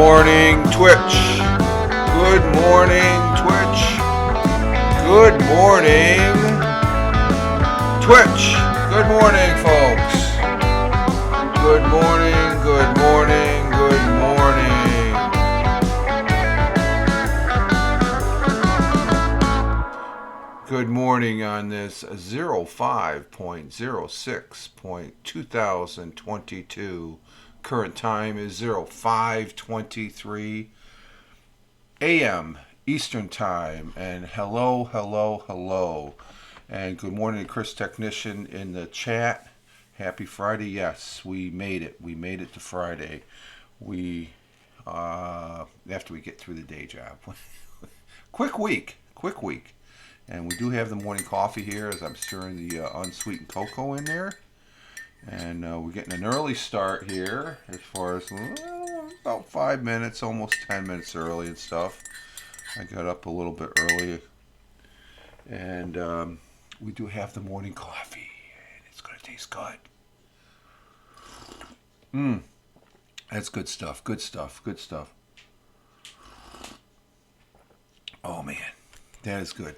morning, Twitch. Good morning, Twitch. Good morning, Twitch. Good morning, folks. Good morning, good morning, good morning. Good morning on this 05.06.2022. Current time is 05:23 a.m. Eastern Time. And hello. And good morning to Chris Technician in the chat. Happy Friday. Yes, we made it. We made it to Friday. After we get through the day job. Quick week. And we do have the morning coffee here as I'm stirring the unsweetened cocoa in there. And we're getting an early start here as far as about 5 minutes, almost 10 minutes early and stuff. I got up a little bit early. And we do have the morning coffee. And it's going to taste good. That's good stuff. Oh, man. That is good.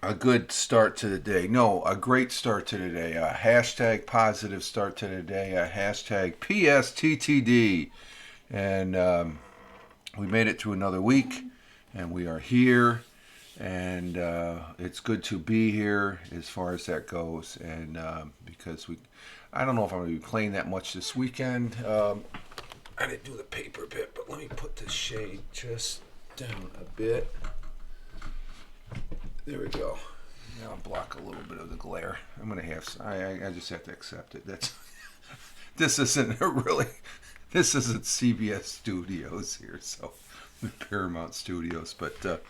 A good start to the day. No, a great start to the day. A hashtag positive start to the day. A hashtag PSTTD. And we made it through another week. And we are here. And it's good to be here as far as that goes. And because I don't know if I'm going to be playing that much this weekend. I didn't do the paper bit, but let me put this shade just down a bit. There we go. Now I'll block a little bit of the glare. I'm gonna have. I just have to accept it. This isn't CBS Studios here, so Paramount Studios. But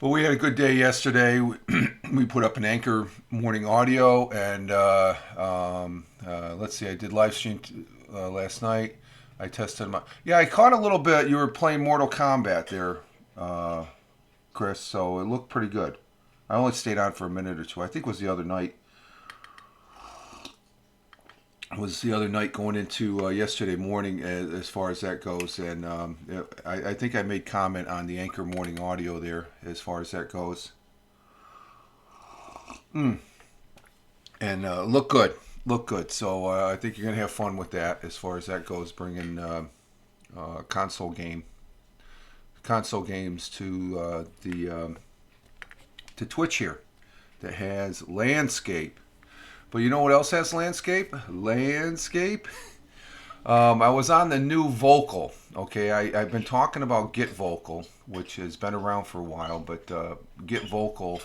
we had a good day yesterday. We put up an Anchor morning audio, and let's see. I did live stream last night. I tested my. Yeah, I caught a little bit. You were playing Mortal Kombat there. Chris, so it looked pretty good. I only stayed on for a minute or two. I think it was the other night. Going into yesterday morning as far as that goes. And I think I made comment on the Anchor morning audio there as far as that goes. And look good. So I think you're going to have fun with that as far as that goes, bringing console games to to Twitch here that has landscape. But you know what else has landscape? I was on the new Vocal. Okay, I've been talking about Get Vocal, which has been around for a while, but Get Vocal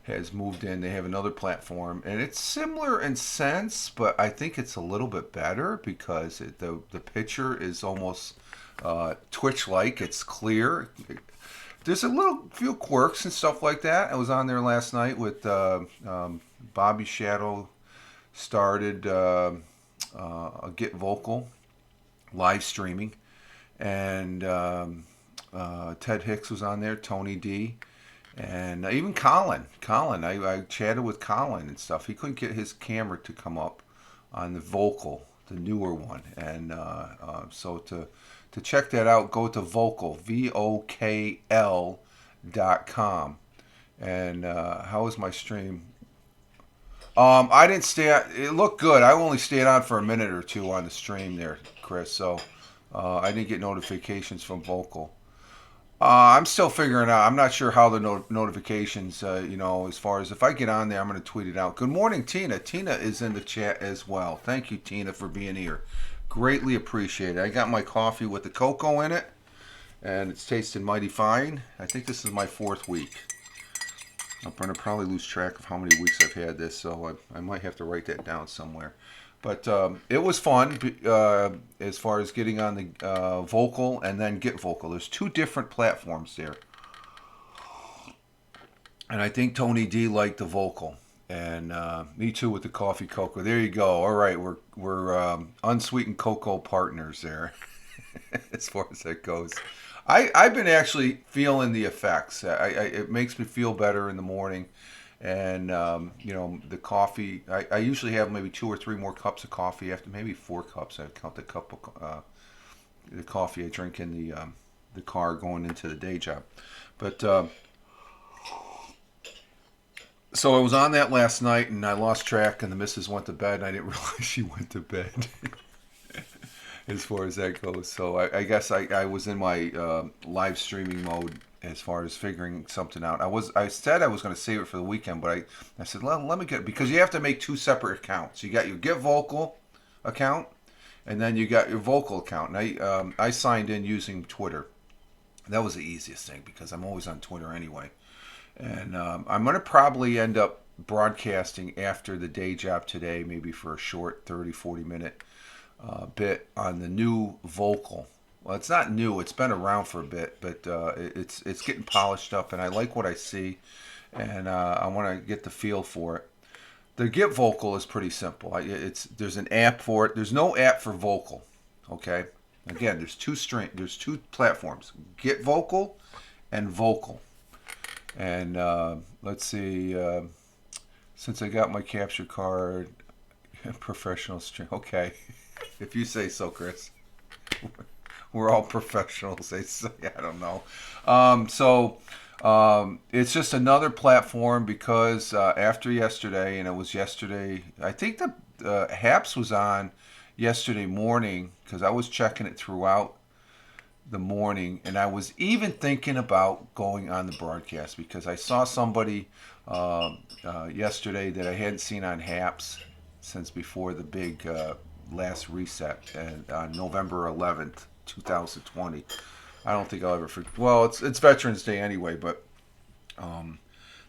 has moved in. They have another platform, and it's similar in sense, but I think it's a little bit better because the picture is almost Twitch-like. It's clear. There's a few quirks and stuff like that. I was on there last night with Bobby Shadow. Started a Get Vocal live streaming, and Ted Hicks was on there. Tony D, and even Colin. I chatted with Colin and stuff. He couldn't get his camera to come up on the Vocal, the newer one, and so to check that out, go to Vocal, VOKL.com. And how was my stream? I didn't it looked good. I only stayed on for a minute or two on the stream there, Chris. So I didn't get notifications from Vocal. I'm still figuring out. I'm not sure how the notifications, as far as if I get on there, I'm going to tweet it out. Good morning, Tina. Tina is in the chat as well. Thank you, Tina, for being here. Greatly appreciated. I got my coffee with the cocoa in it, and it's tasting mighty fine. I think this is my 4th week. I'm going to probably lose track of how many weeks I've had this, so I might have to write that down somewhere. But it was fun as far as getting on the Vocal and then Get Vocal. There's 2 different platforms there. And I think Tony D liked the Vocal. And me too with the coffee cocoa. There you go. All right, we're unsweetened cocoa partners there, as far as that goes. I've been actually feeling the effects. It makes me feel better in the morning, And the coffee. I usually have maybe 2 or 3 more cups of coffee after, maybe 4 cups. I count the cup of the coffee I drink in the car going into the day job. But so I was on that last night, and I lost track, and the missus went to bed, and I didn't realize she went to bed. As far as that goes, so I guess I was in my live streaming mode as far as figuring something out. I said I was going to save it for the weekend, but I said let me get, because you have to make 2 separate accounts. You got your Get Vocal account, and then you got your Vocal account. And I signed in using Twitter. That was the easiest thing because I'm always on Twitter anyway. And I'm going to probably end up broadcasting after the day job today, maybe for a short 30-40 minute bit on the new Vocal. Well, it's not new; it's been around for a bit, but it's getting polished up, and I like what I see, and I want to get the feel for it. The Get Vocal is pretty simple. There's an app for it. There's no app for Vocal. Okay, again, there's two platforms: Get Vocal and Vocal. And let's see. Since I got my capture card, professional stream. Okay, if you say so, Chris. We're all professionals. They say, I don't know. It's just another platform because after yesterday, and it was yesterday, I think the Haps was on yesterday morning because I was checking it throughout the morning, and I was even thinking about going on the broadcast because I saw somebody yesterday that I hadn't seen on Haps since before the big last reset on November 11th, 2020. I don't think I'll ever forget. Well, it's Veterans Day anyway, but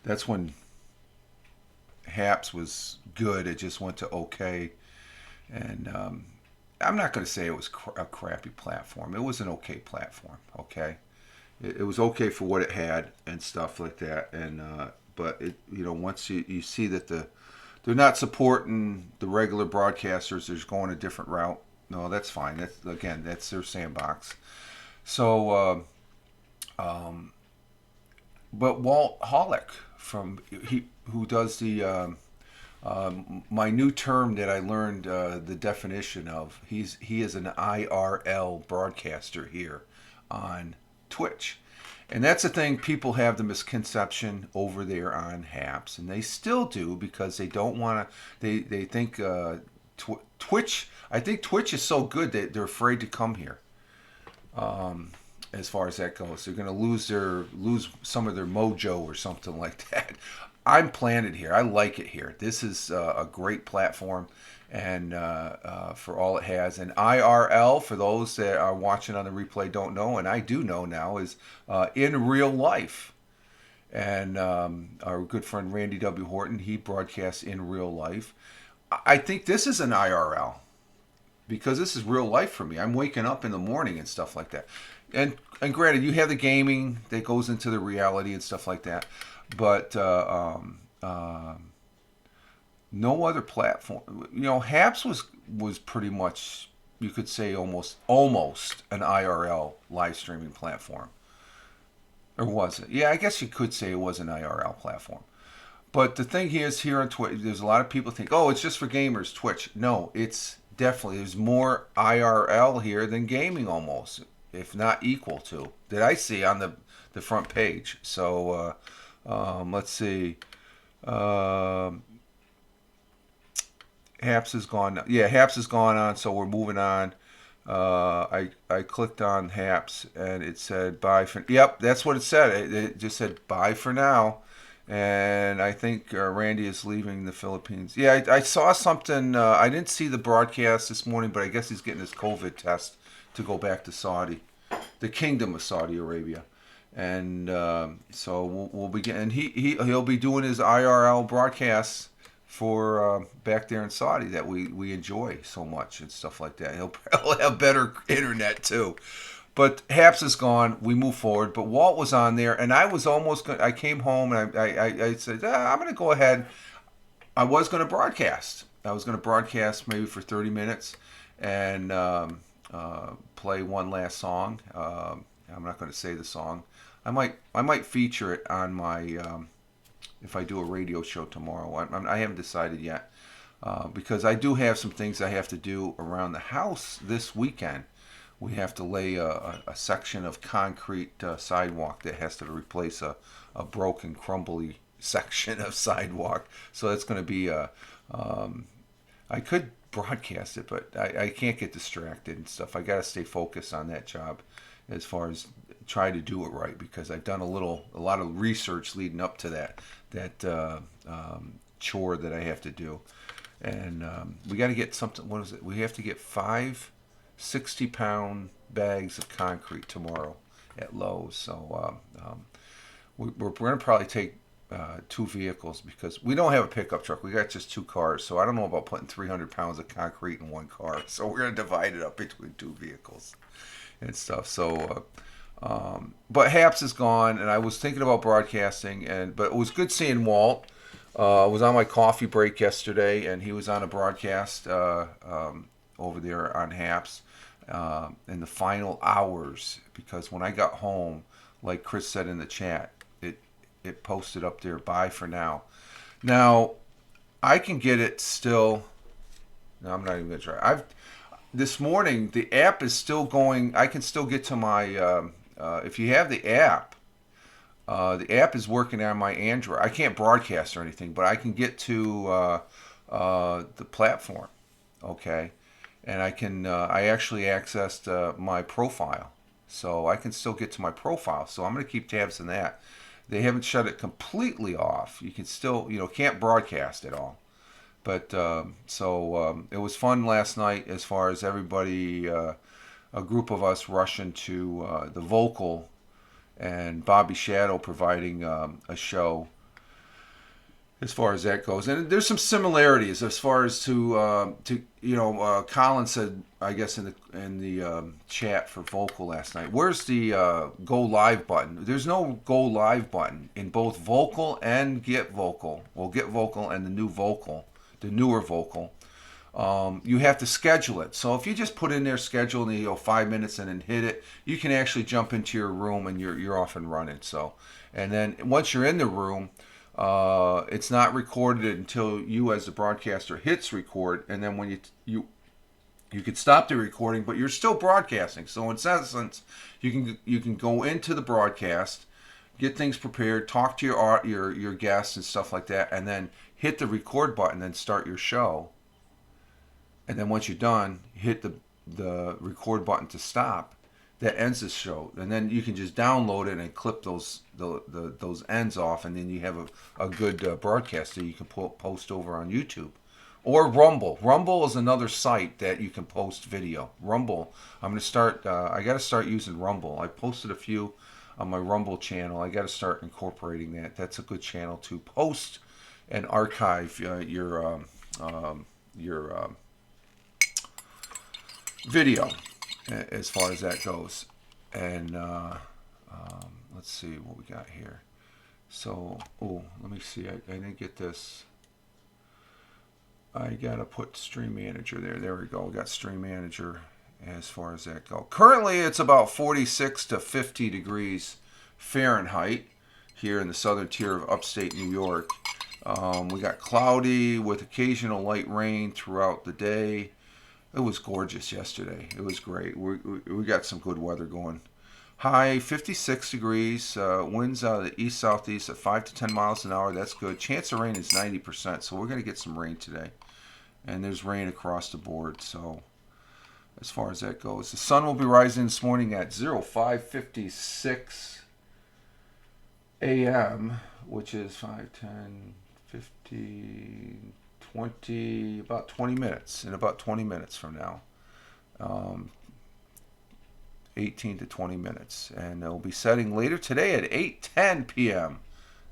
that's when Haps was good. It just went to okay, and I'm not going to say it was a crappy platform. It was an okay platform. Okay, it was okay for what it had and stuff like that. And but once you see that they're not supporting the regular broadcasters, they're going a different route. No, that's fine. That's their sandbox. So, but Walt Hollick who does the my new term that I learned the definition of. He is an IRL broadcaster here on Twitch. And that's the thing, people have the misconception over there on Haps, and they still do because they don't want to. They think Twitch. I think Twitch is so good that they're afraid to come here. As far as that goes, they're going to lose some of their mojo or something like that. I'm planted here. I like it here. This is a great platform, and for all it has. And IRL, for those that are watching on the replay don't know, and I do know now, is in real life. And our good friend Randy W. Horton, he broadcasts in real life. I think this is an IRL because this is real life for me. I'm waking up in the morning and stuff like that. And granted, you have the gaming that goes into the reality and stuff like that, but no other platform. Haps was pretty much, you could say, almost an IRL live streaming platform, or was it? Yeah, I guess you could say it was an IRL platform. But the thing is, here on Twitch, there's a lot of people think, oh, it's just for gamers, Twitch. No, it's definitely, there's more IRL here than gaming almost, if not equal to, that I see on the front page. So let's see. Haps is gone. Yeah, Haps is gone on, so we're moving on. I clicked on Haps and it said bye for. Yep, that's what it said. It just said bye for now. And I think Randy is leaving the Philippines. Yeah, I saw something. I didn't see the broadcast this morning, but I guess he's getting his COVID test to go back to Saudi, the Kingdom of Saudi Arabia. And so we'll be getting. He'll be doing his IRL broadcasts for back there in Saudi that we enjoy so much and stuff like that. He'll have better internet too. But Haps is gone. We move forward. But Walt was on there, and I was almost going. I came home and I said, I'm going to go ahead. I was going to broadcast. I was going to broadcast maybe for 30 minutes and play one last song. I'm not going to say the song. I might feature it on my if I do a radio show tomorrow. I haven't decided yet because I do have some things I have to do around the house this weekend. We have to lay a section of concrete sidewalk that has to replace a broken, crumbly section of sidewalk. So that's going to be I could broadcast it, but I can't get distracted and stuff. I got to stay focused on that job as far as try to do it right because I've done a lot of research leading up to that chore that I have to do, and we got to get something. What is it? We have to get 5 60-pound bags of concrete tomorrow at Lowe's. So we're going to probably take 2 vehicles because we don't have a pickup truck. We got just 2 cars. So I don't know about putting 300 pounds of concrete in one car. So we're going to divide it up between 2 vehicles and stuff. So, but Haps is gone, and I was thinking about broadcasting, but it was good seeing Walt. I was on my coffee break yesterday, and he was on a broadcast over there on Haps in the final hours because when I got home, like Chris said in the chat, it posted up there, bye for now. Now, I can get it still. No, I'm not even going to try. This morning, the app is still going. I can still get to my, if you have the app is working on my Android. I can't broadcast or anything, but I can get to the platform, okay? And I actually accessed my profile. So I can still get to my profile. So I'm going to keep tabs on that. They haven't shut it completely off. You can still, can't broadcast at all. But it was fun last night as far as everybody, a group of us rushing to the Vocal and Bobby Shadow providing a show as far as that goes. And there's some similarities as far as Colin said, I guess in the chat for Vocal last night, where's the go live button? There's no go live button in both Vocal and Get Vocal. Well, Get Vocal and the new Vocal, the newer Vocal. You have to schedule it. So if you just put in there schedule and 5 minutes and then hit it, you can actually jump into your room and you're off and running. So, and then once you're in the room, it's not recorded until you as the broadcaster hits record, and then when you can stop the recording, but you're still broadcasting. So in essence, you can go into the broadcast, get things prepared, talk to your guests and stuff like that, and then hit the record button and start your show. And then once you're done, hit the record button to stop. That ends the show, and then you can just download it and clip those ends off, and then you have a good broadcast that you can post over on YouTube or Rumble. Rumble is another site that you can post video. Rumble, I'm gonna start. I got to start using Rumble. I posted a few on my Rumble channel. I got to start incorporating that. That's a good channel to post and archive your video as far as that goes. And let's see what we got here. So, let me see. I didn't get this. I gotta put Stream Manager there. There we go. We got Stream Manager as far as that goes. Currently, it's about 46 to 50 degrees Fahrenheit here in the southern tier of upstate New York. We got cloudy with occasional light rain throughout the day. It was gorgeous yesterday. It was great. We got some good weather going. High 56 degrees. Winds out of the east-southeast at 5 to 10 miles an hour. That's good. Chance of rain is 90%, so we're going to get some rain today. And there's rain across the board, so as far as that goes. The sun will be rising this morning at 05:56 a.m., which is 5, 10, 15... 20 minutes. In about 20 minutes from now, 18 to 20 minutes, and it'll be setting later today at 8:10 p.m.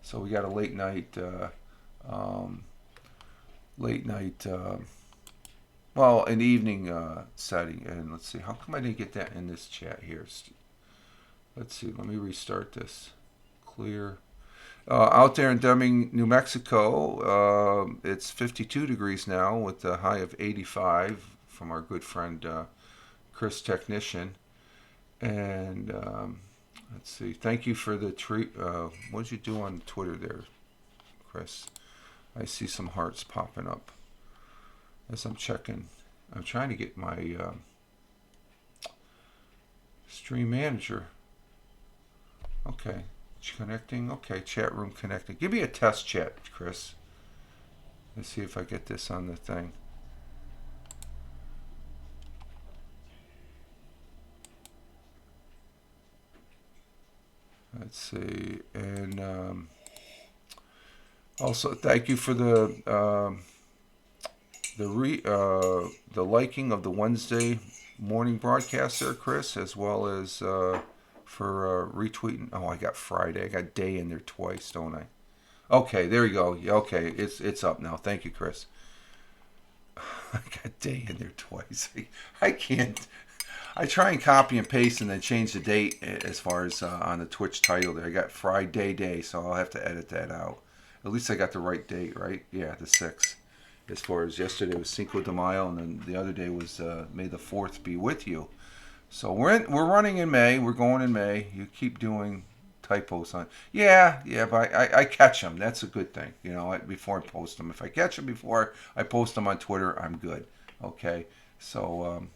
So we got a late night, an evening setting. And let's see, how come I didn't get that in this chat here? Let's see. Let me restart this. Clear. Out there in Deming, New Mexico, it's 52 degrees now with a high of 85 from our good friend Chris Technician. And let's see. Thank you for the treat. What did you do on Twitter there, Chris. I see some hearts popping up as I'm checking. I'm trying to get my stream manager. Okay, connecting. Okay, chat room connecting. Give me a test chat, Chris. Let's see if I get this on the thing. Let's see, and also thank you for the liking of the Wednesday morning broadcast there, Chris, as well as for retweeting. Oh, I got Friday. I got day in there twice, don't I? Okay, there you go. Okay, it's up now. Thank you, Chris. I got day in there twice. I can't. I try and copy and paste and then change the date as far as on the Twitch title there. I got Friday day, so I'll have to edit that out. At least I got the right date, right? Yeah, the 6th. As far as yesterday was Cinco de Mayo, and then the other day was May the 4th be with you. So we're running in May. We're going in May. You keep doing typos on. Yeah, but I catch them. That's a good thing. You know, before I post them. If I catch them before I post them on Twitter, I'm good. Okay. So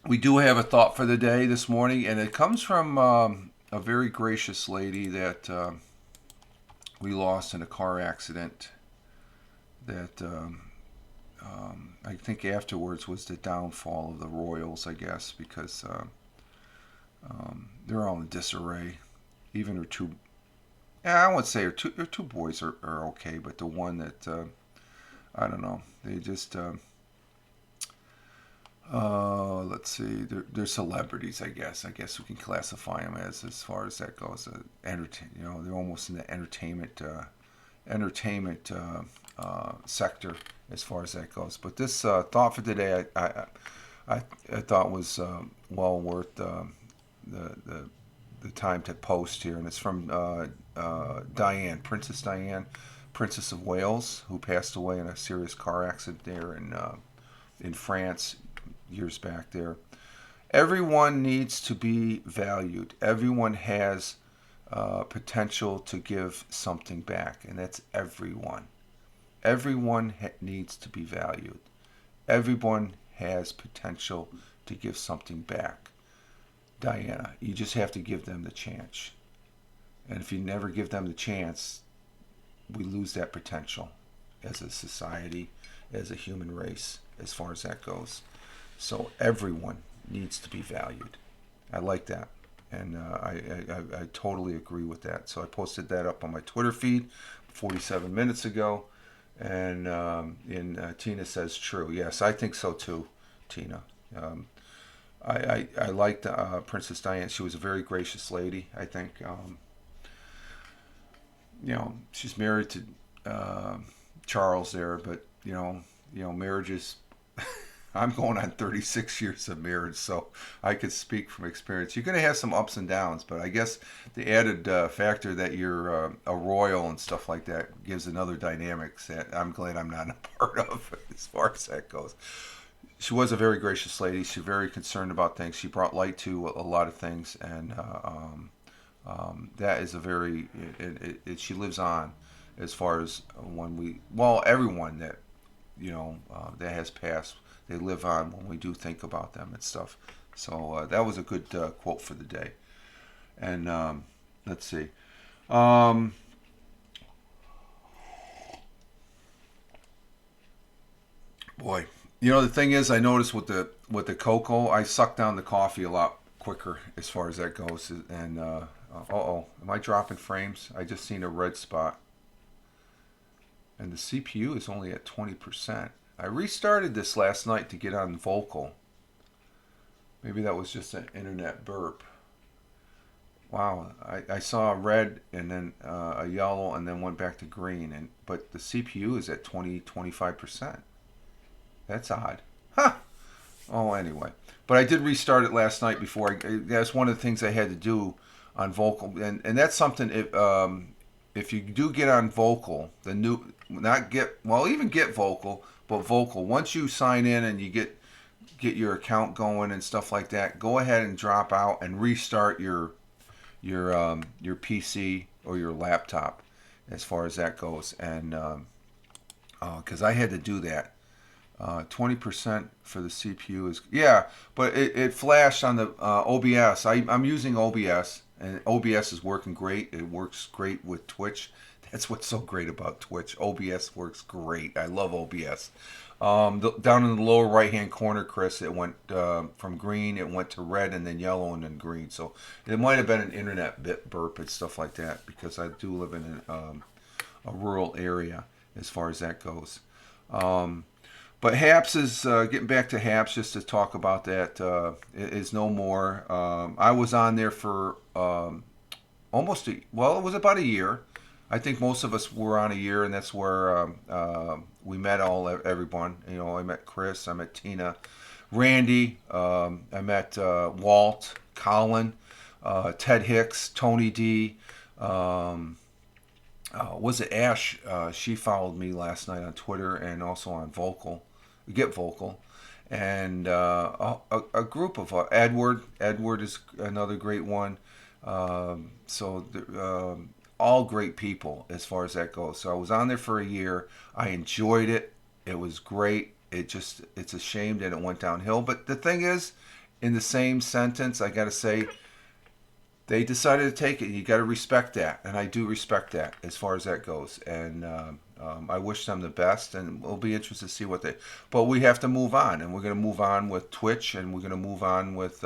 we do have a thought for the day this morning, and it comes from a very gracious lady that we lost in a car accident that I think afterwards was the downfall of the Royals, I guess, because they're all in disarray. Even her two, I wouldn't say her two boys are okay, but the one that, I don't know, they just, let's see, they're celebrities, I guess. I guess we can classify them as far as that goes. They're almost in the entertainment sector as far as that goes. But this thought for today, I thought was well worth the time to post here, and it's from Diane, Princess Diane, Princess of Wales, who passed away in a serious car accident there in France years back there. Everyone needs to be valued. Everyone has potential to give something back, and that's everyone. Everyone needs to be valued. Everyone has potential to give something back. Diana, you just have to give them the chance. And if you never give them the chance, we lose that potential as a society, as a human race, as far as that goes. So everyone needs to be valued. I like that. And I totally agree with that. So I posted that up on my Twitter feed 47 minutes ago. And Tina says true. Yes, I think so too, Tina. I liked Princess Diana. She was a very gracious lady. I think, she's married to Charles there, but marriages. I'm going on 36 years of marriage, so I could speak from experience. You're going to have some ups and downs, but I guess the added factor that you're a royal and stuff like that gives another dynamics that I'm glad I'm not a part of as far as that goes. She was a very gracious lady. She's very concerned about things. She brought light to a lot of things, and that is a very, she lives on as far as everyone that, that has passed. They live on when we do think about them and stuff. So that was a good quote for the day. And let's see. Boy, the thing is, I noticed with the cocoa, I suck down the coffee a lot quicker as far as that goes. And am I dropping frames? I just seen a red spot. And the CPU is only at 20%. I restarted this last night to get on Vocal. Maybe that was just an internet burp. Wow, I saw a red and then a yellow and then went back to green. But the CPU is at 25%. That's odd. Huh. Oh, anyway. But I did restart it last night before. That's one of the things I had to do on Vocal. And that's something, if you do get on Vocal, even get Vocal, but Vocal, once you sign in and you get your account going and stuff like that, go ahead and drop out and restart your PC or your laptop, as far as that goes. And because I had to do that, 20% for the CPU is, yeah, but it flashed on the OBS. I'm using OBS, and OBS is working great. It works great with Twitch. That's what's so great about Twitch. OBS works great. I love OBS. Down in the lower right hand corner, Chris, it went from green, it went to red, and then yellow, and then green. So it might have been an internet bit burp and stuff like that, because I do live in a rural area as far as that goes. But Haps is getting back to Haps, just to talk about that, is no more. I was on there for well, it was about a year. I think most of us were on a year, and that's where we met everyone. You know, I met Chris, I met Tina, Randy, I met Walt, Colin, Ted Hicks, Tony D. Was it Ash? She followed me last night on Twitter and also on Get Vocal, and a group of Edward. Edward is another great one. All great people as far as that goes. So I was on there for a year. I enjoyed it. It was great. It's a shame that it went downhill. But the thing is, in the same sentence, I got to say, they decided to take it. You got to respect that, and I do respect that as far as that goes. And I wish them the best, and we'll be interested to see what they. But we have to move on, and we're going to move on with Twitch, and we're going to move on with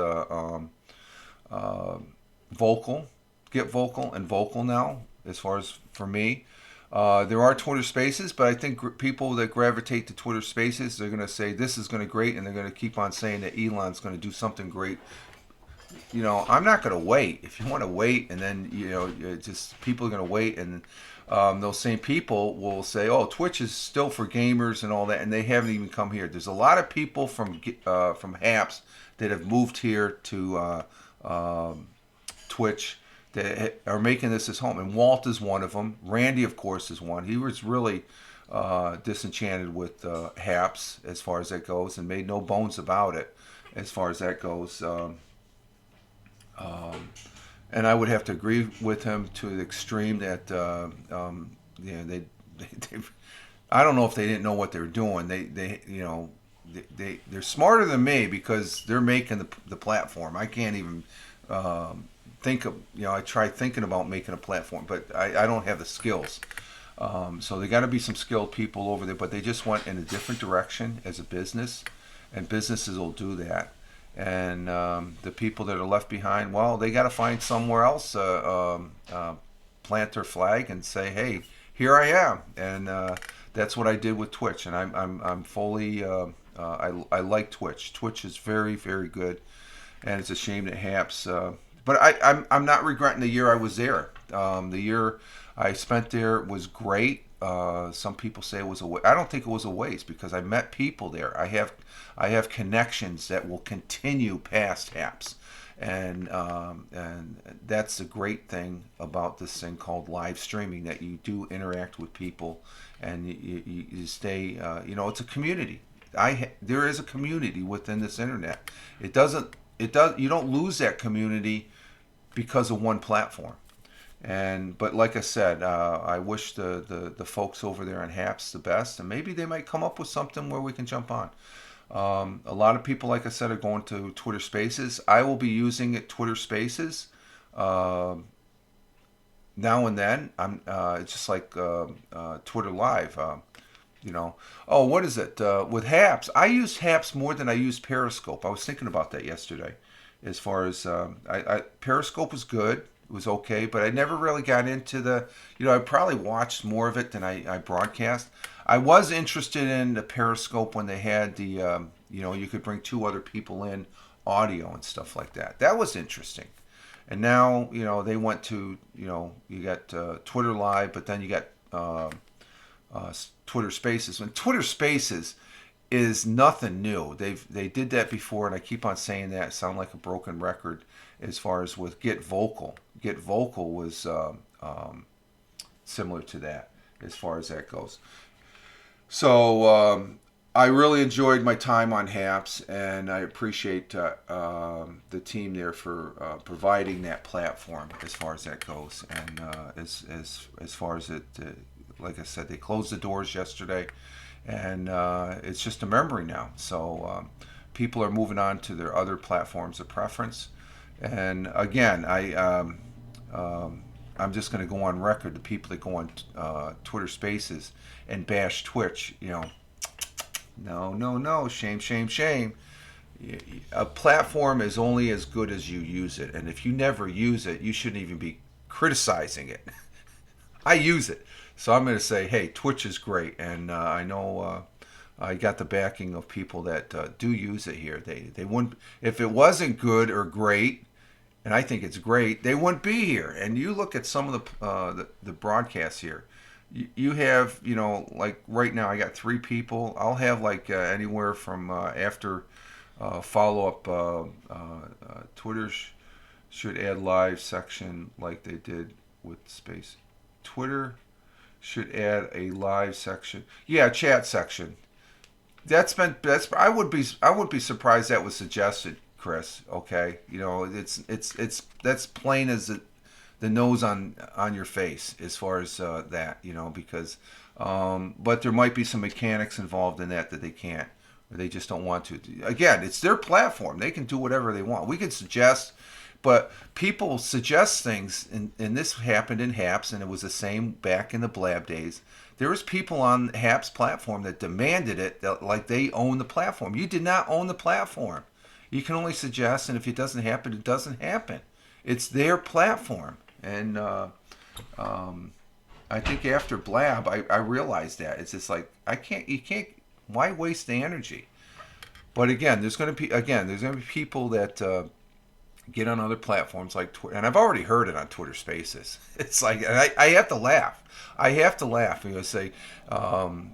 Vocal, Get Vocal, and Vocal now. As far as for me, there are Twitter Spaces, but I think people that gravitate to Twitter Spaces, they're going to say this is going to great, and they're going to keep on saying that Elon's going to do something great. You know, I'm not going to wait. If you want to wait, and then, you know, just people are going to wait, and those same people will say, oh, Twitch is still for gamers and all that, and they haven't even come here. There's a lot of people from Haps that have moved here to Twitch that are making this his home, and Walt is one of them. Randy, of course, is one. He was really disenchanted with Haps as far as that goes, and made no bones about it as far as that goes. And I would have to agree with him to the extreme that they I don't know if they didn't know what they were doing. They're smarter than me, because they're making the platform. I can't even think of, I tried thinking about making a platform, but I don't have the skills. So they got to be some skilled people over there, but they just went in a different direction as a business, and businesses will do that. And the people that are left behind, well, they got to find somewhere else, plant their flag and say, hey, here I am. And that's what I did with Twitch. And I'm fully, I like Twitch. Twitch is very, very good. And it's a shame that Haps, but I'm not regretting the year I was there. The year I spent there was great. Some people say it was a waste. I don't think it was a waste, because I met people there. I have connections that will continue past Haps, and that's the great thing about this thing called live streaming, that you do interact with people, and you stay. It's a community. There is a community within this internet. You don't lose that community because of one platform. But like I said, I wish the folks over there on Haps the best, and maybe they might come up with something where we can jump on. A lot of people, like I said, are going to Twitter Spaces. I will be using Twitter Spaces now and then. It's just like Twitter Live. Oh, what is it? With Haps, I use Haps more than I use Periscope. I was thinking about that yesterday. As far as Periscope was good. It was okay, but I never really got into I probably watched more of it than I broadcast. I was interested in the Periscope when they had you could bring two other people in, audio and stuff like that. That was interesting. And now, they went to, you got Twitter Live, but then you got Twitter Spaces. And Twitter Spaces is nothing new. They did that before, and I keep on saying that. I sound like a broken record as far as with Get Vocal. Get Vocal was similar to that as far as that goes. So I really enjoyed my time on HAPS, and I appreciate the team there for providing that platform as far as that goes. And as far as it, like I said, they closed the doors yesterday, and it's just a memory now. So people are moving on to their other platforms of preference. And again, I'm just going to go on record. The people that go on Twitter Spaces and bash Twitch, no, no, no, shame, shame, shame. A platform is only as good as you use it, and if you never use it, you shouldn't even be criticizing it. I use it, so I'm going to say, hey, Twitch is great, and I know I got the backing of people that do use it here. They wouldn't if it wasn't good or great, and I think it's great. They wouldn't be here. And you look at some of the broadcasts here. You have, like right now, I got 3 people. I'll have like anywhere from after follow up. Twitter should add live section like they did with Space. Twitter should add a live section. Yeah, chat section. That's I would be surprised that was suggested, Chris. Okay, it's that's plain as the nose on your face as far as that, because but there might be some mechanics involved in that they can't, or they just don't want to. Again, it's their platform; they can do whatever they want. We can suggest, but people suggest things, and this happened in HAPS, and it was the same back in the Blab days. There was people on HAP's platform that demanded it, like they own the platform. You did not own the platform. You can only suggest, and if it doesn't happen, it doesn't happen. It's their platform, and I think after Blab, I realized that it's just like you can't. Why waste the energy? But again, there's going to be people that get on other platforms like Twitter, and I've already heard it on Twitter Spaces. It's like, and I have to laugh. I have to laugh because say, I'm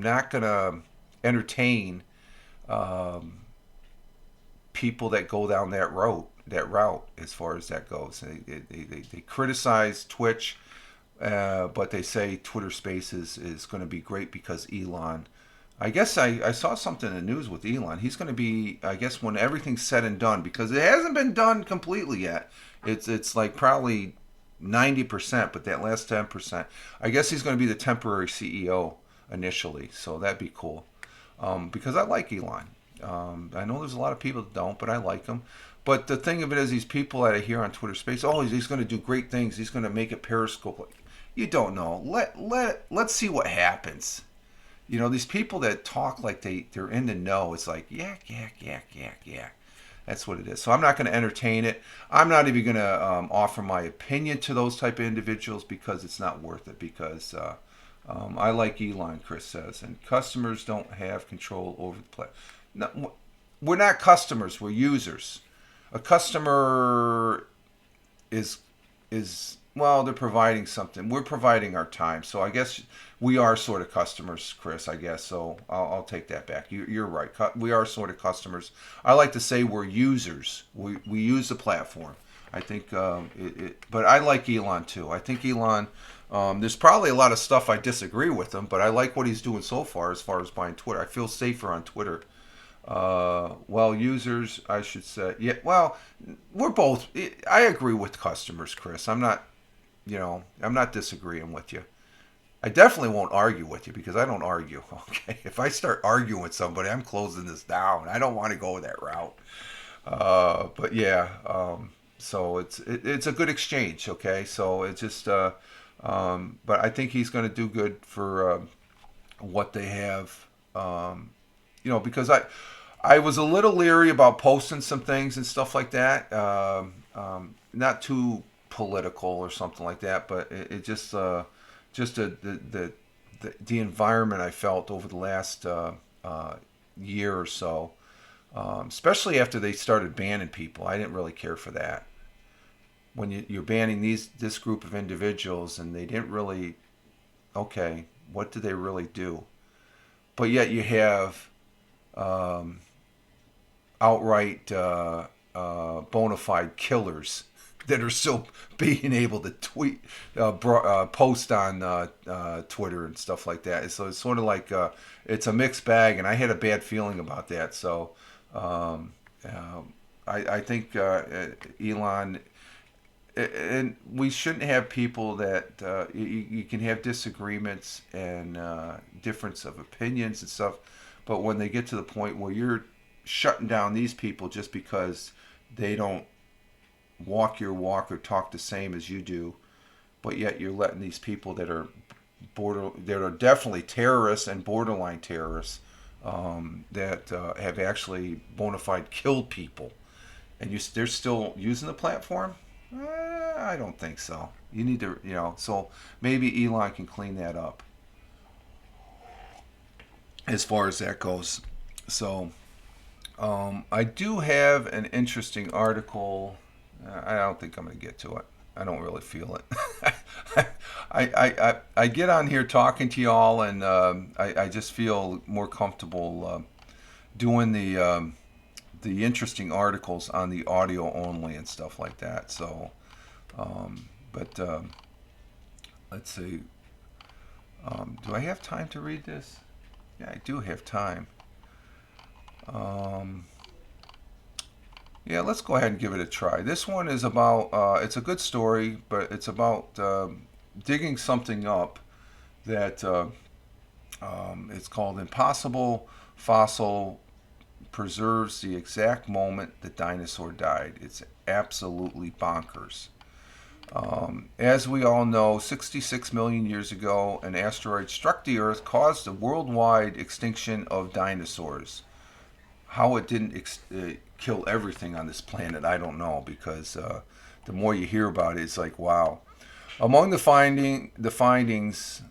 not going to entertain people that go down that route as far as that goes. They criticize Twitch, but they say Twitter Spaces is going to be great because Elon. I guess I saw something in the news with Elon. He's going to be, I guess, when everything's said and done, because it hasn't been done completely yet. It's like probably 90%, but that last 10%, I guess he's going to be the temporary CEO initially. So that'd be cool, because I like Elon. I know there's a lot of people that don't, but I like him. But the thing of it is, these people that I hear on Twitter Space, oh, he's going to do great things. He's going to make it Periscope. You don't know. Let's see what happens. These people that talk like they're in the know, it's like, yak, yak, yak, yak, yak. That's what it is. So I'm not going to entertain it. I'm not even going to offer my opinion to those type of individuals because it's not worth it. Because I like Elon, Chris says, and customers don't have control over the play. No, we're not customers. We're users. A customer is well, they're providing something. We're providing our time. So I guess we are sort of customers, Chris, I guess. So I'll take that back. You're right. We are sort of customers. I like to say we're users. We use the platform. I think, but I like Elon too. I think Elon, there's probably a lot of stuff I disagree with him, but I like what he's doing so far as buying Twitter. I feel safer on Twitter. Users, I should say. Yeah, well, we're both. I agree with customers, Chris. I'm not disagreeing with you. I definitely won't argue with you because I don't argue. Okay, if I start arguing with somebody, I'm closing this down. I don't want to go that route. But yeah, so it's a good exchange. Okay, so it's just. But I think he's going to do good for what they have. Because I was a little leery about posting some things and stuff like that. Not too political or something like that, but it just the environment I felt over the last year or so, especially after they started banning people. I didn't really care for that. When you're banning this group of individuals and they didn't really, okay, what do they really do? But yet you have outright bona fide killers that are still being able to tweet, post on Twitter and stuff like that. So it's sort of like it's a mixed bag, and I had a bad feeling about that. So um, I think Elon, and we shouldn't have people that you can have disagreements and difference of opinions and stuff, but when they get to the point where you're shutting down these people just because they don't walk your walk or talk the same as you do, but yet you're letting these people that are definitely terrorists and borderline terrorists, that have actually bona fide killed people, and they're still using the platform. I don't think so. You need to, so maybe Elon can clean that up as far as that goes. So I do have an interesting article. I don't think I'm going to get to it. I don't really feel it. I get on here talking to y'all, and I just feel more comfortable doing the interesting articles on the audio only and stuff like that. So, but let's see. Do I have time to read this? Yeah, I do have time. Um, yeah, let's go ahead and give it a try. This one is about, it's a good story, but it's about digging something up that it's called Impossible Fossil Preserves the Exact Moment the Dinosaur Died. It's absolutely bonkers. As we all know, 66 million years ago, an asteroid struck the Earth, caused a worldwide extinction of dinosaurs. How it didn't kill everything on this planet, I don't know, because the more you hear about it, it's like, wow. Among the findings,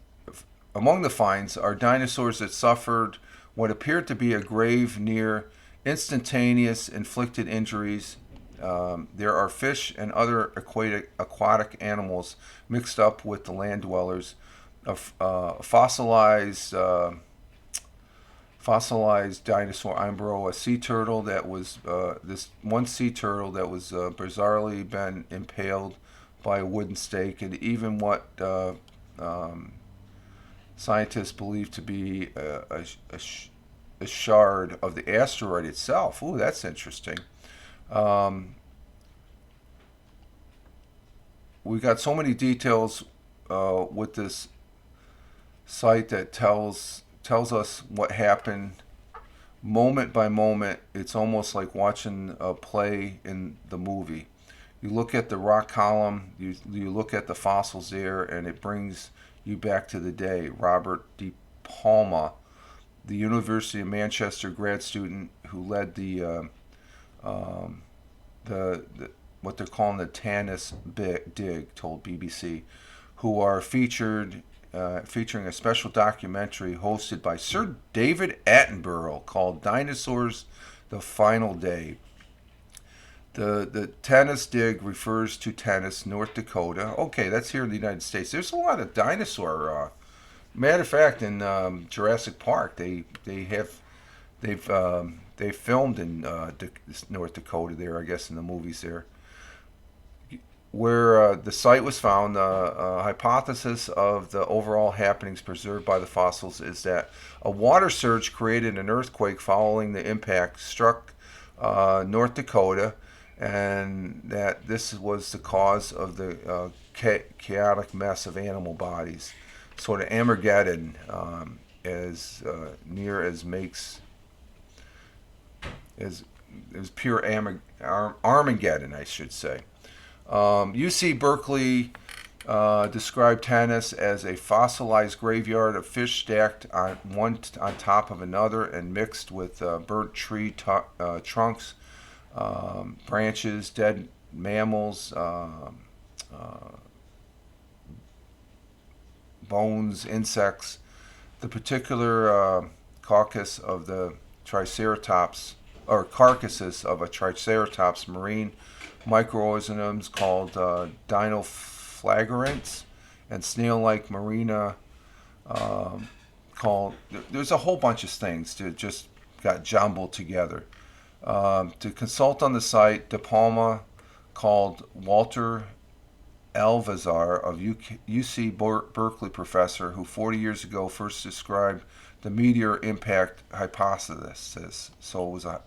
among the finds are dinosaurs that suffered what appeared to be a grave, near instantaneous inflicted injuries. There are fish and other aquatic animals mixed up with the land dwellers. A fossilized dinosaur embryo, a sea turtle that was this one sea turtle that was bizarrely been impaled by a wooden stake, and even what scientists believe to be a shard of the asteroid itself. Ooh, that's interesting. Um, we got so many details with this site that tells us what happened moment by moment. It's almost like watching a play in the movie. You look at the rock column, you look at the fossils there, and it brings you back to the day. Robert De Palma, the University of Manchester grad student who led um, the what they're calling the Tanis dig, told BBC, who are featuring a special documentary hosted by Sir David Attenborough called "Dinosaurs: The Final Day." The Tanis dig refers to Tanis, North Dakota. Okay, that's here in the United States. There's a lot of dinosaur. Matter of fact, in Jurassic Park, they filmed in North Dakota there. I guess in the movies there, where the site was found. The hypothesis of the overall happenings preserved by the fossils is that a water surge created an earthquake following the impact, struck North Dakota, and that this was the cause of the chaotic mess of animal bodies. Sort of Armageddon, as near as makes as pure Armageddon, I should say. UC Berkeley described Tanis as a fossilized graveyard of fish stacked on one on top of another and mixed with burnt tree trunks, branches, dead mammals, bones, insects. The particular caucus of the Triceratops, or carcasses of a Triceratops marine microorganisms called dinoflagellantes, and snail-like marina called. There's a whole bunch of things that just got jumbled together. To consult on the site, De Palma called Walter Alvazar of UC Berkeley professor, who 40 years ago first described the meteor impact hypothesis. So it was I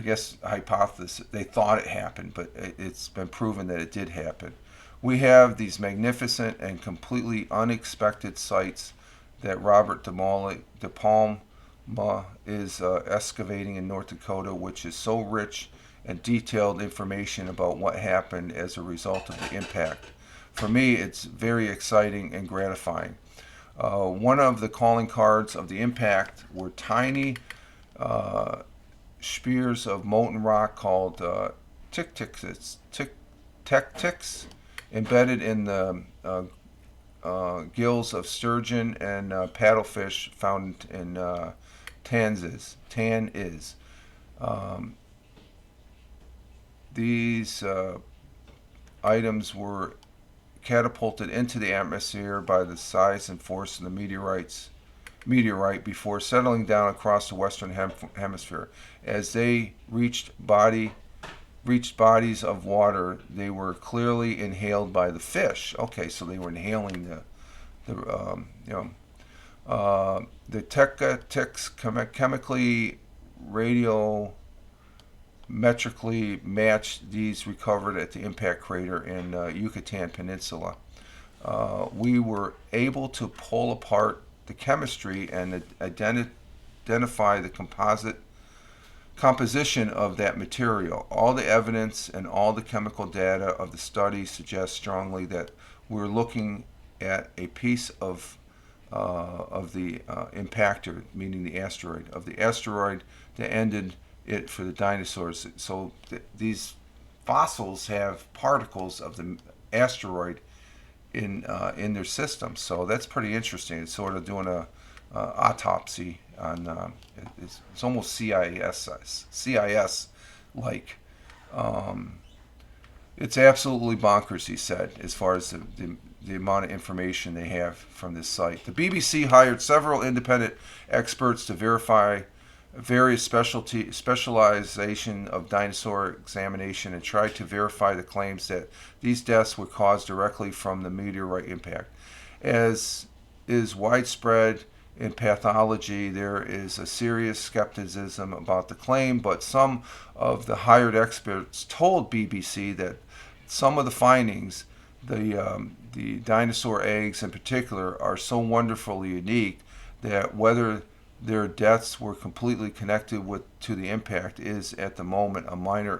guess hypothesis. They thought it happened, but it's been proven that it did happen. We have these magnificent and completely unexpected sites that Robert De Palma is excavating in North Dakota, which is so rich and detailed information about what happened as a result of the impact. For me, it's very exciting and gratifying. One of the calling cards of the impact were tiny spears of molten rock called tectics, embedded in the gills of sturgeon and paddlefish found in Tanz. These items were catapulted into the atmosphere by the size and force of the meteorite before settling down across the western hemisphere. As they reached bodies of water, they were clearly inhaled by the fish. Okay, so they were inhaling the tectics chemically, radiometrically matched these recovered at the impact crater in Yucatan Peninsula. We were able to pull apart the chemistry and identify the composition of that material. All the evidence and all the chemical data of the study suggests strongly that we're looking at a piece of the impactor, meaning the asteroid, that ended it for the dinosaurs. So these fossils have particles of the asteroid in their system. So that's pretty interesting. It's sort of doing a autopsy on. It's almost CIS like. It's absolutely bonkers, he said, as far as the amount of information they have from this site. The BBC hired several independent experts to verify various specialization of dinosaur examination and tried to verify the claims that these deaths were caused directly from the meteorite impact. As is widespread in pathology, there is a serious skepticism about the claim, but some of the hired experts told BBC that some of the findings, the dinosaur eggs in particular, are so wonderfully unique that whether their deaths were completely connected to the impact is at the moment a minor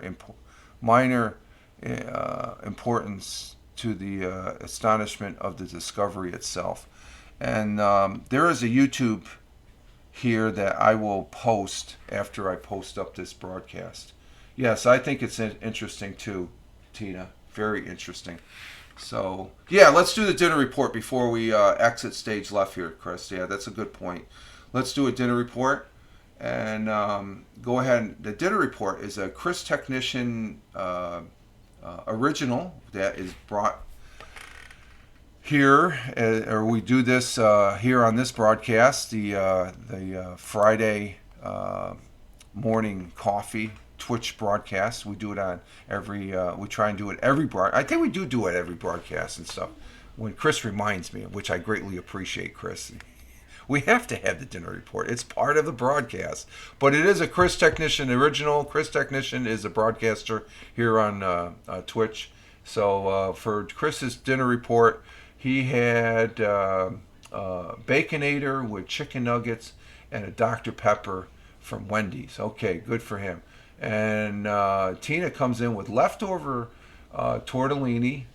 importance to the astonishment of the discovery itself. And there is a YouTube here that I will post after I post up this broadcast. Yes, I think it's interesting too, Tina. Very interesting. So, yeah, let's do the dinner report before we exit stage left here, Chris. Yeah, that's a good point. Let's do a dinner report and go ahead. The dinner report is a Chris Technician original that is brought here, or we do this here on this broadcast, the Friday morning coffee Twitch broadcast. We do it on we try and do it every I think we do it every broadcast and stuff. When Chris reminds me, which I greatly appreciate, Chris. We have to have the dinner report. It's part of the broadcast. But it is a Chris Technician original. Chris Technician is a broadcaster here on Twitch. So for Chris's dinner report, he had Baconator with chicken nuggets and a Dr. Pepper from Wendy's. Okay, good for him. And Tina comes in with leftover tortellini,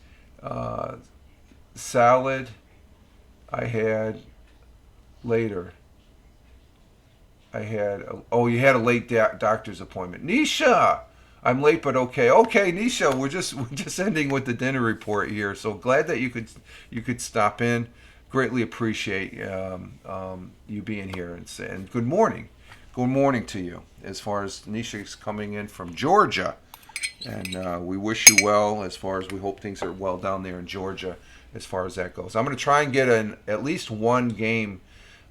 salad. I had later. You had a late doctor's appointment. Nisha, I'm late, but okay. Okay, Nisha, we're just ending with the dinner report here. So glad that you could stop in. Greatly appreciate you being here and good morning. Good morning to you. As far as Nisha's coming in from Georgia, and we wish you well. As far as we hope things are well down there in Georgia, as far as that goes. I'm going to try and get at least one game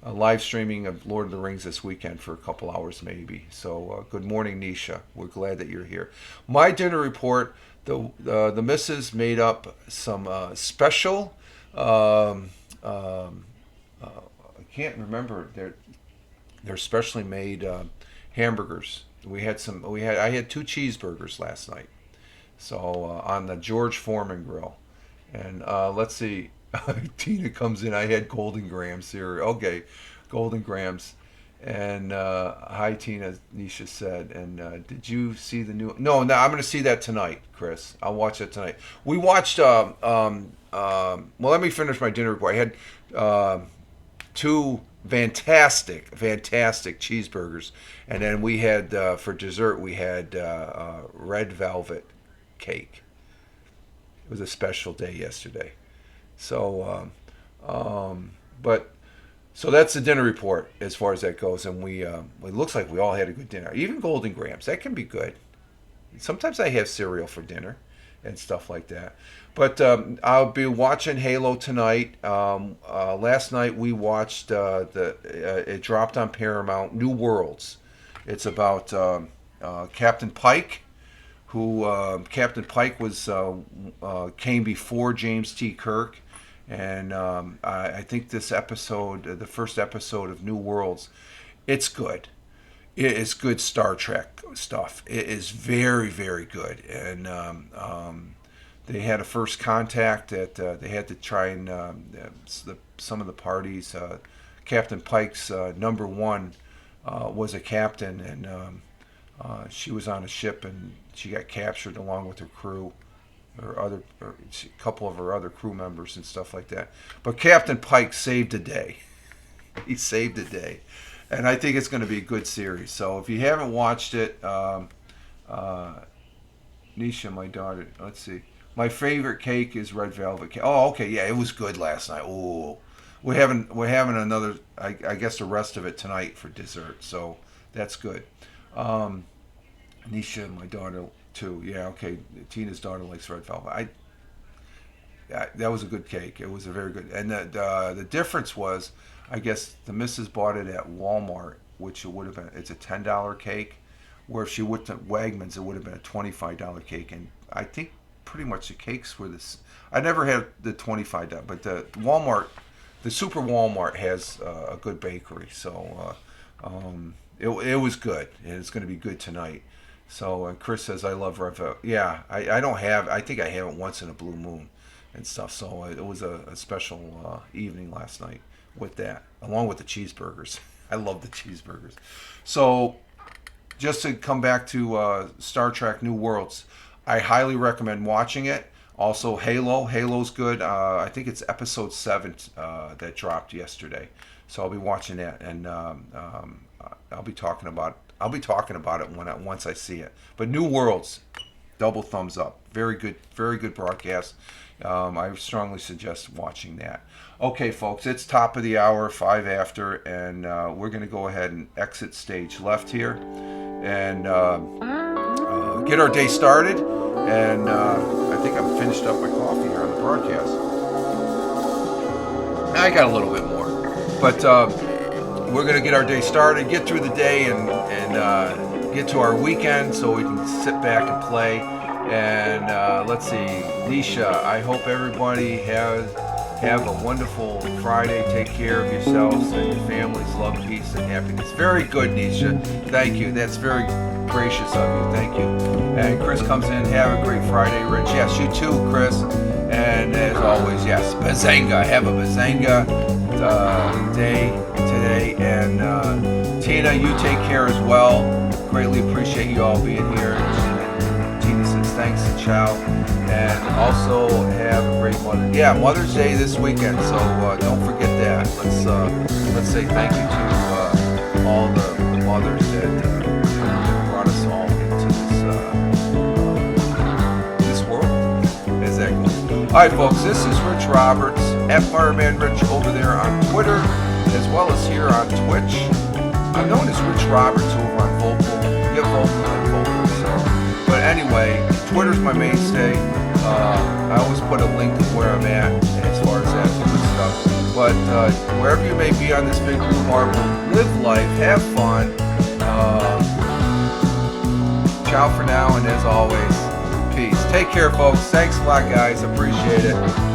a live streaming of Lord of the Rings this weekend for a couple hours maybe. So good morning, Nisha. We're glad that you're here. My dinner report: the missus made up some special. I can't remember. They're specially made hamburgers. I had 2 cheeseburgers last night. So on the George Foreman grill, and let's see. Tina comes in. I had Golden Grahams cereal. Okay, Golden Grahams. And hi, Tina. Nisha said. And did you see the new? No, no. I'm going to see that tonight, Chris. I'll watch that tonight. We watched. Well, let me finish my dinner report. I had 2 fantastic cheeseburgers, and then we had for dessert we had red velvet cake. It was a special day yesterday. So, but so that's the dinner report as far as that goes, and it looks like we all had a good dinner. Even Golden Grahams, that can be good. Sometimes I have cereal for dinner and stuff like that. But I'll be watching Halo tonight. Last night we watched it dropped on Paramount, New Worlds. It's about Captain Pike, who Captain Pike was came before James T. Kirk. And I think this episode, the first episode of New Worlds, it's good. It is good Star Trek stuff. It is very, very good. And they had a first contact that they had to try and some of the parties. Captain Pike's number one was a captain, and she was on a ship, and she got captured along with her crew. Or a couple of her other crew members and stuff like that. But Captain Pike saved the day. He saved the day. And I think it's going to be a good series. So if you haven't watched it, Nisha, my daughter, let's see. My favorite cake is red velvet cake. Oh, okay, yeah, it was good last night. Oh, we're having another. I guess the rest of it tonight for dessert. So that's good. Nisha, my daughter. Too, yeah, okay. Tina's daughter likes red velvet. That was a good cake. It was a very good, and the difference was, I guess the missus bought it at Walmart, which it would have been. It's a $10 cake, where if she went at Wegmans, it would have been a $25 cake. And I think pretty much the cakes were this. I never had the $25, but the Walmart, the Super Walmart has a good bakery, so it was good, and it's going to be good tonight. So Chris says, I love red velvet. Yeah, I don't have, I think I have it once in a blue moon and stuff. So it was a special evening last night with that, along with the cheeseburgers. I love the cheeseburgers. So just to come back to Star Trek New Worlds, I highly recommend watching it. Also Halo. Halo's good. I think it's episode 7 that dropped yesterday. So I'll be watching that, and I'll be talking about it once I see it. But New Worlds, double thumbs up. Very good broadcast. I strongly suggest watching that. Okay, folks, it's top of the hour, 5 after, and we're going to go ahead and exit stage left here and get our day started. And I think I'm finished up my coffee here on the broadcast. I got a little bit more, but we're going to get our day started, get through the day, and get to our weekend so we can sit back and play. And let's see, Nisha, I hope everybody have a wonderful Friday. Take care of yourselves and your families. Love, peace, and happiness. Very good, Nisha. Thank you. That's very gracious of you. Thank you. And Chris comes in. Have a great Friday, Rich. Yes, you too, Chris. And as always, yes, Bazanga. Have a Bazanga day today. And Tina, you take care as well. Greatly appreciate you all being here. And Tina says thanks and ciao. And also have a great Mother's Day this weekend. So don't forget that. Let's say thank you to all the mothers that brought us all into this world. As that goes. All right, folks. This is Rich Roberts at Fireman Rich over there on Twitter, as well as here on Twitch. I'm known as Rich Roberts over on Vocal. Get Vocal and Vocal. So, but anyway, Twitter's my mainstay. I always put a link of where I'm at as far as that good stuff. But wherever you may be on this big blue marble, live life, have fun. Ciao for now, and as always, peace. Take care, folks. Thanks a lot, guys. Appreciate it.